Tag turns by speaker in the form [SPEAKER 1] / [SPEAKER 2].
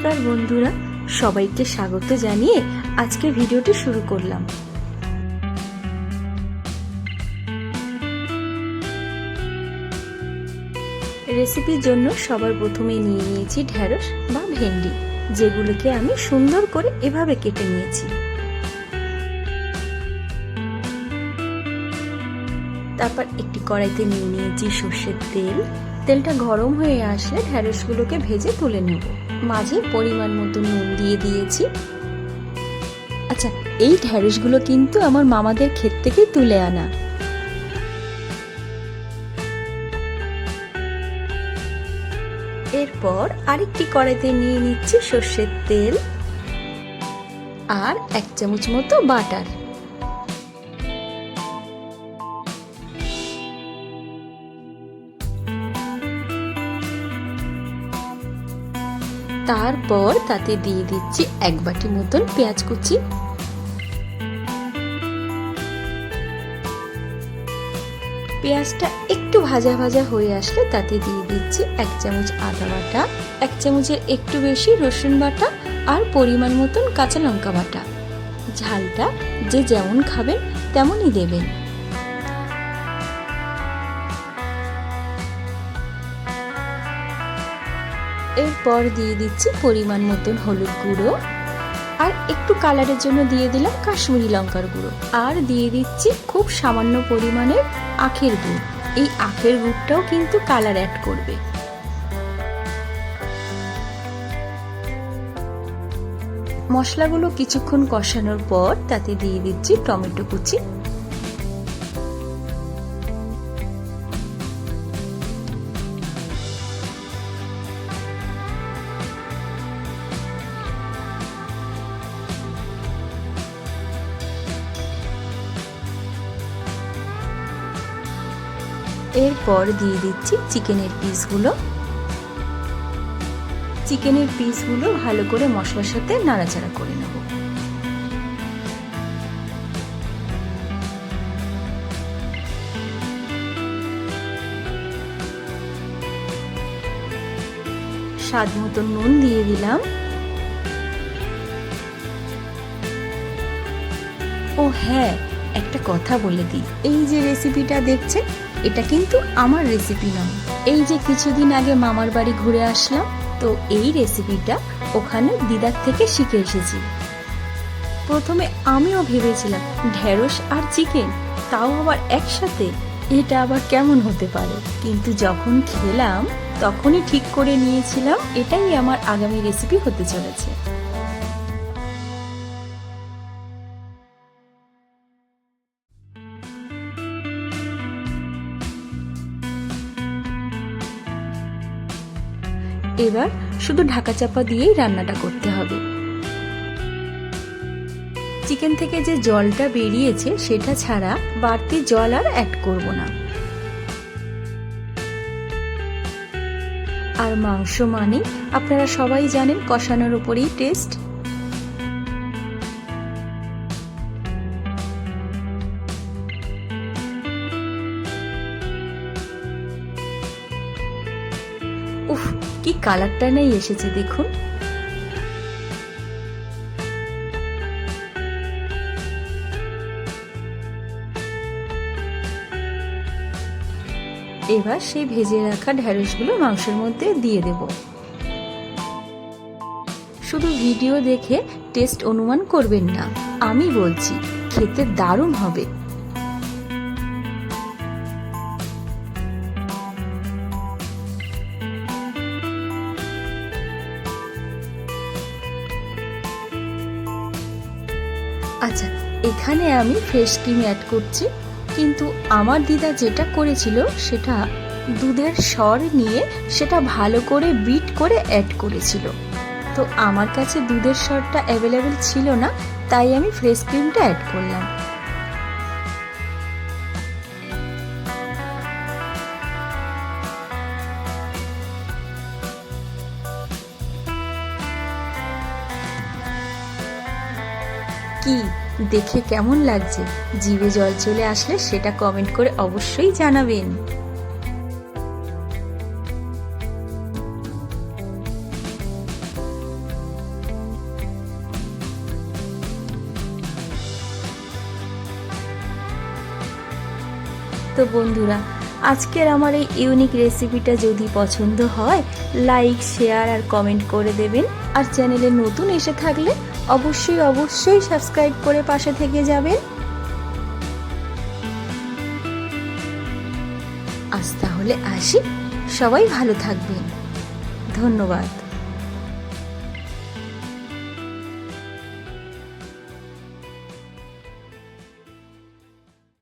[SPEAKER 1] নমস্কার বন্ধুরা, সবাইকে স্বাগত জানিয়ে আজকে ভিডিওটি শুরু করলাম। রেসিপির জন্য সবার প্রথমে নিয়ে নিয়েছি ঢেঁড়স বা ভেন্ডি, যেগুলোকে আমি সুন্দর করে এভাবে কেটে নিয়েছি। তারপর একটি কড়াইতে নিয়ে নিয়েছি সর্ষের তেল। তেলটা গরম হয়ে আসলে ঢেঁড়সগুলোকে ভেজে তুলে নেব। মাঝে পরিমাণ মতো নুন দিয়ে দিয়েছি। আচ্ছা, এই ঢেঁড়সগুলো কিন্তু আমার মামাদের ক্ষেত থেকে তুলে আনা। এরপর আরেকটি কড়াইতে নিয়ে নিচ্ছি সর্ষের তেল আর 1 চামচ মতো বাটার। তারপর তাতে দিয়ে দিচ্ছি 1 বাটি মতন পেঁয়াজ কুচি। পেঁয়াজটা একটু ভাজা ভাজা হয়ে আসলে তাতে দিয়ে দিচ্ছি 1 চামচ আদা বাটা, 1 চামচের একটু বেশি রসুন বাটা আর পরিমাণ মতন কাঁচা লঙ্কা বাটা। ঝালটা যে যেমন খাবেন তেমনই দেবেন। এরপর দিয়ে দিচ্ছি পরিমাণ মতন হলুদ গুঁড়ো আর একটু কালারের জন্য দিয়ে দিলাম কাশ্মীরি লঙ্কার গুঁড়ো, আর দিয়ে দিচ্ছি খুব সামান্য পরিমাণের আখের গুড়। এই আখের গুড়টাও কিন্তু কালার অ্যাড করবে। মশলাগুলো কিছুক্ষণ কষানোর পর তাতে দিয়ে দিচ্ছি টমেটো কুচি। এরপর দিয়ে দিচ্ছি চিকেনের পিসগুলো। চিকেনের পিসগুলো ভালো করে মশলার সাথে নাড়াচাড়া করে নেব। স্বাদ মতো নুন দিয়ে দিলাম। ও হ্যাঁ, একটা কথা বলে দিই, এই যে রেসিপিটা দেখছেন এটা কিন্তু আমার রেসিপি নয়। এই যে কিছুদিন আগে মামার বাড়ি ঘুরে আসলাম, তো এই রেসিপিটা ওখানে দিদার থেকে শিখে এসেছি। প্রথমে আমিও ভেবেছিলাম ঢেঁড়স আর চিকেন, তাও আবার একসাথে, এটা আবার কেমন হতে পারে, কিন্তু যখন খেলাম তখনই ঠিক করে নিয়েছিলাম এটাই আমার আগামী রেসিপি হতে চলেছে। এবার শুধু ঢাকা চাপা দিয়েই রান্নাটা করতে হবে। চিকেন থেকে যে জলটা বেরিয়েছে সেটা ছাড়া বাড়তি জল আর অ্যাড করব না। আর মাংস মানে আপনারা সবাই জানেন কষানোর উপরেই টেস্ট। উফ, কি কালারটা নেই এসেছে দেখুন। এবার সেই ভেজে রাখা ঢেঁড়সগুলো মাংসের মধ্যে দিয়ে দেব। শুধু ভিডিও দেখে টেস্ট অনুমান করবেন না, আমি বলছি খেতে দারুণ হবে। আচ্ছা, এখানে আমি ফ্রেশ ক্রিম অ্যাড করছি, কিন্তু আমার দিদা যেটা করেছিল সেটা দুধের সর নিয়ে সেটা ভালো করে বিট করে অ্যাড করেছিল। তো আমার কাছে দুধের সরটা অ্যাভেলেবেল ছিল না, তাই আমি ফ্রেশ ক্রিমটা অ্যাড করলাম। কি দেখে কেমন লাগছে? জিভে জল চলে আসলে সেটা কমেন্ট করে অবশ্যই জানাবেন। তো বন্ধুরা, আজকের আমার এই ইউনিক রেসিপিটা যদি পছন্দ হয়, লাইক, শেয়ার আর কমেন্ট করে দেবেন। আর চ্যানেলে নতুন এসে থাকলে অবশ্যই সাবস্ক্রাইব করে পাশে থেকে যাবেন। আজ তাহলে আসি, সবাই ভালো থাকবেন। ধন্যবাদ।